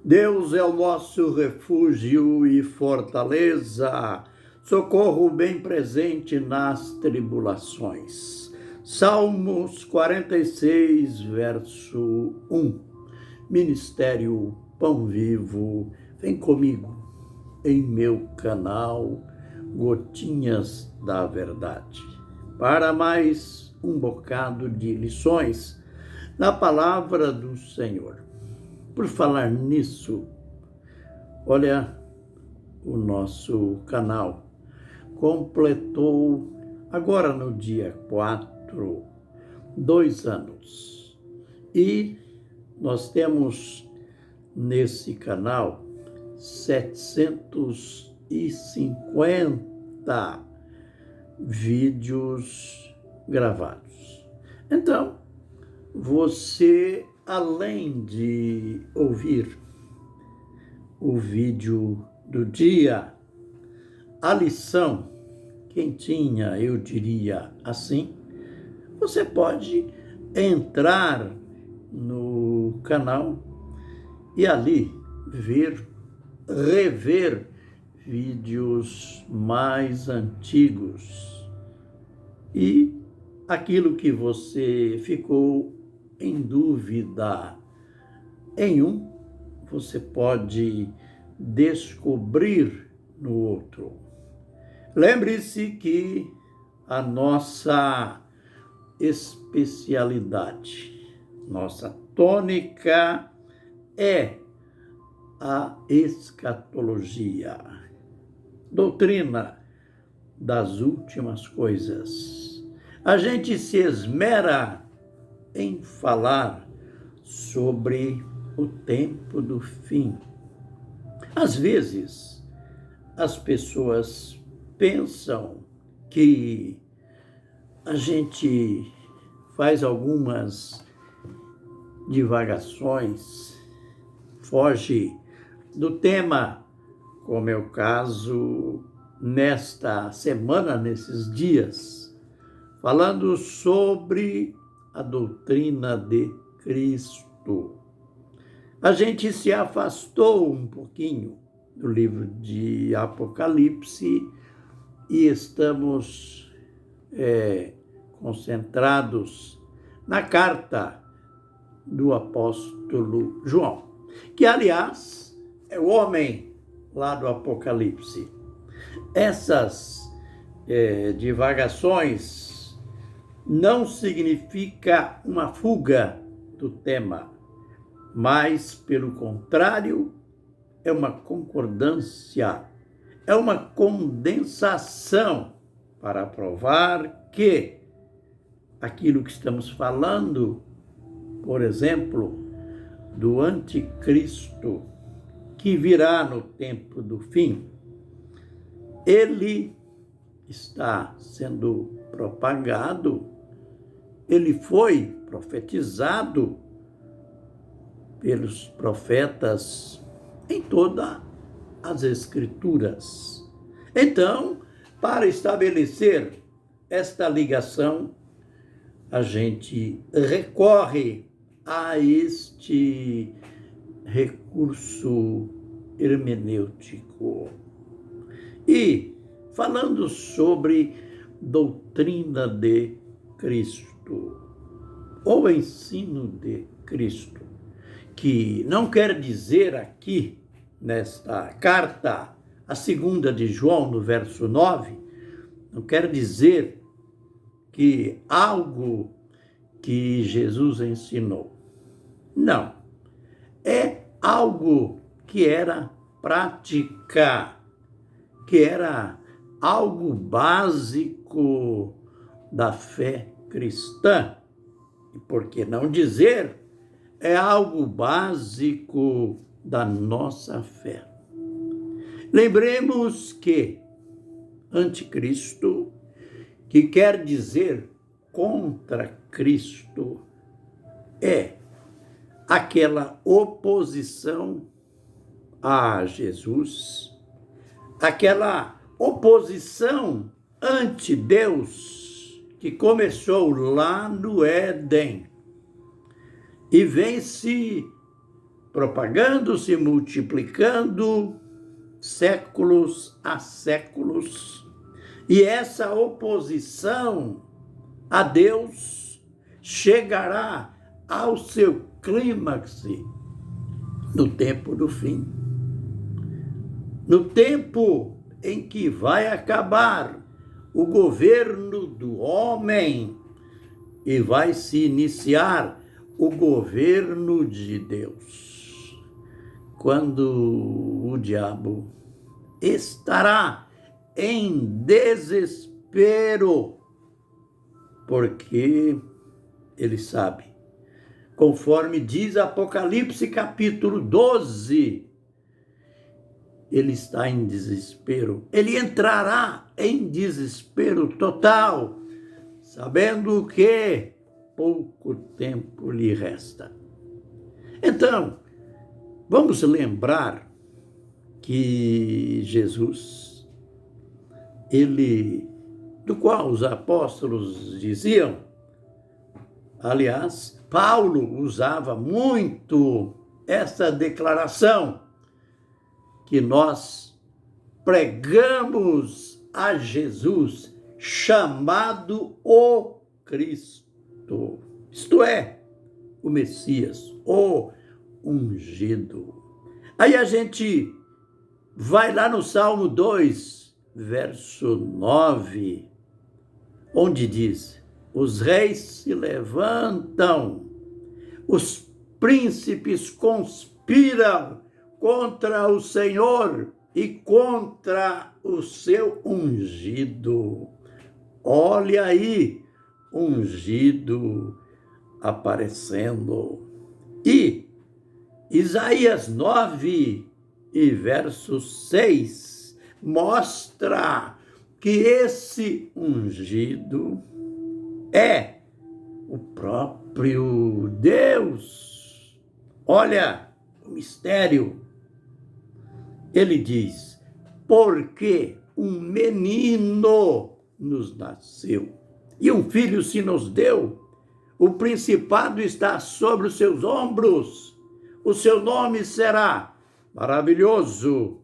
Deus é o nosso refúgio e fortaleza, socorro bem presente nas tribulações. Salmos 46, verso 1. Ministério Pão Vivo, vem comigo em meu canal Gotinhas da Verdade, para mais um bocado de lições na palavra do Senhor. Por falar nisso, olha, o nosso canal completou, agora no dia 4, 2 anos. E nós temos nesse canal 750 vídeos gravados. Então, você, além de ouvir o vídeo do dia, a lição quentinha, eu diria assim, você pode entrar no canal e ali rever vídeos mais antigos. E aquilo que você ficou em dúvida em um, você pode descobrir no outro. Lembre-se que a nossa especialidade, nossa tônica é a escatologia, doutrina das últimas coisas. A gente se esmera em falar sobre o tempo do fim. Às vezes, as pessoas pensam que a gente faz algumas divagações, foge do tema, como é o caso nesta semana, nesses dias, falando sobre a doutrina de Cristo. A gente se afastou um pouquinho do livro de Apocalipse e estamos concentrados na carta do apóstolo João, que, aliás, é o homem lá do Apocalipse. Essas divagações não significa uma fuga do tema, mas, pelo contrário, é uma concordância, é uma condensação para provar que aquilo que estamos falando, por exemplo, do anticristo, que virá no tempo do fim, ele está sendo propagado, ele foi profetizado pelos profetas em todas as Escrituras. Então, para estabelecer esta ligação, a gente recorre a este recurso hermenêutico. E, falando sobre doutrina de Cristo, ou ensino de Cristo, que não quer dizer aqui, nesta carta, a 2 de João, no verso 9, não quer dizer que algo que Jesus ensinou. Não. É algo que era prática, que era algo básico da fé cristã. E por que não dizer, é algo básico da nossa fé. Lembremos que anticristo, que quer dizer contra Cristo, é aquela oposição a Jesus, aquela oposição ante Deus que começou lá no Éden e vem se propagando, se multiplicando, séculos a séculos. E essa oposição a Deus chegará ao seu clímax no tempo do fim. No tempo em que vai acabar o governo do homem e vai se iniciar o governo de Deus. Quando o diabo estará em desespero, porque ele sabe, conforme diz Apocalipse capítulo 12, ele está em desespero. Ele entrará em desespero total, sabendo que pouco tempo lhe resta. Então, vamos lembrar que Jesus, do qual os apóstolos diziam, aliás, Paulo usava muito essa declaração, que nós pregamos a Jesus chamado o Cristo, isto é, o Messias, o ungido. Aí a gente vai lá no Salmo 2, verso 9, onde diz: os reis se levantam, os príncipes conspiram contra o Senhor e contra o seu ungido. Olha aí, ungido aparecendo. E Isaías 9 e verso 6 mostra que esse ungido é o próprio Deus. Olha o mistério. Ele diz: porque um menino nos nasceu e um filho se nos deu, o principado está sobre os seus ombros, o seu nome será Maravilhoso,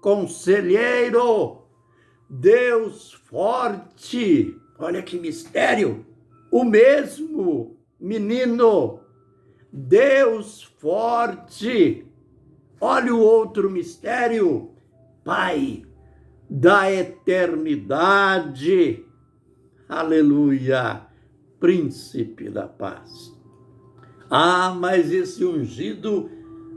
Conselheiro, Deus Forte. Olha que mistério, o mesmo menino, Deus Forte. Olha o outro mistério, Pai da eternidade, aleluia, Príncipe da paz. Ah, mas esse ungido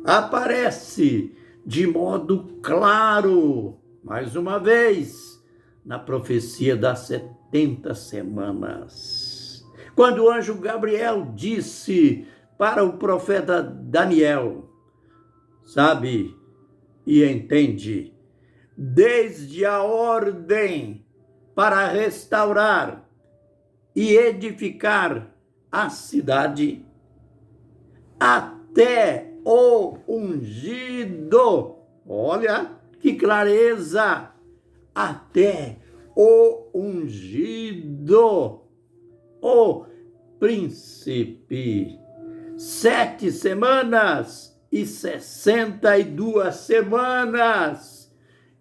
aparece de modo claro, mais uma vez, na profecia das 70 semanas. Quando o anjo Gabriel disse para o profeta Daniel, sabe e entende, desde a ordem para restaurar e edificar a cidade, até o ungido, olha que clareza, até o ungido, o príncipe, 7 semanas e 62 semanas,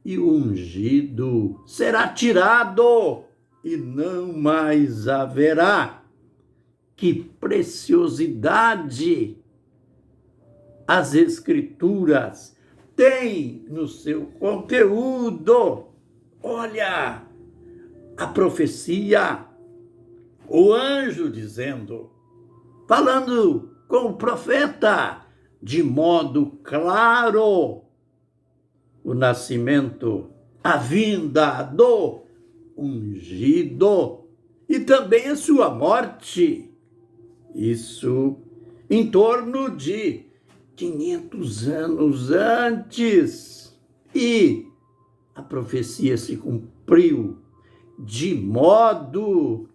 e o ungido será tirado e não mais haverá. Que preciosidade as Escrituras têm no seu conteúdo. Olha a profecia, o anjo dizendo, falando com o profeta de modo claro, o nascimento, a vinda do ungido e também a sua morte. Isso em torno de 500 anos antes. E a profecia se cumpriu de modo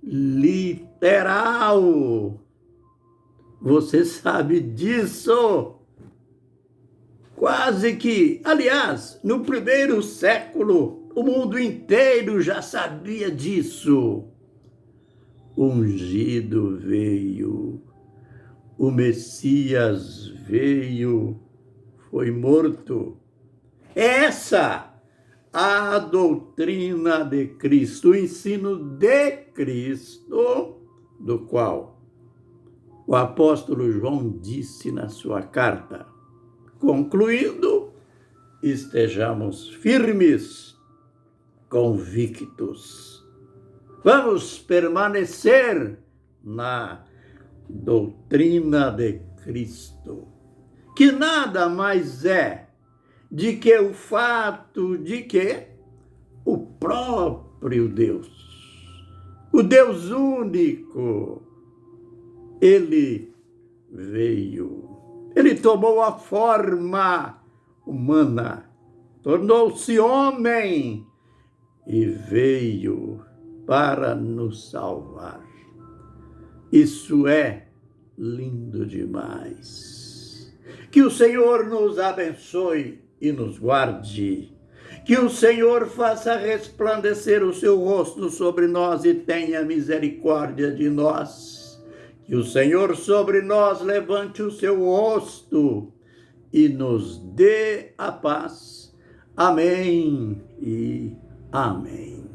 literal. Você sabe disso? Quase que, aliás, no primeiro século, o mundo inteiro já sabia disso. O ungido veio, o Messias veio, foi morto. Essa a doutrina de Cristo, o ensino de Cristo, do qual o apóstolo João disse na sua carta, concluindo, estejamos firmes, convictos. Vamos permanecer na doutrina de Cristo, que nada mais é de que o fato de que o próprio Deus, o Deus único, ele veio, ele tomou a forma humana, tornou-se homem e veio para nos salvar. Isso é lindo demais. Que o Senhor nos abençoe e nos guarde. Que o Senhor faça resplandecer o seu rosto sobre nós e tenha misericórdia de nós. Que o Senhor sobre nós levante o seu rosto e nos dê a paz. Amém e amém.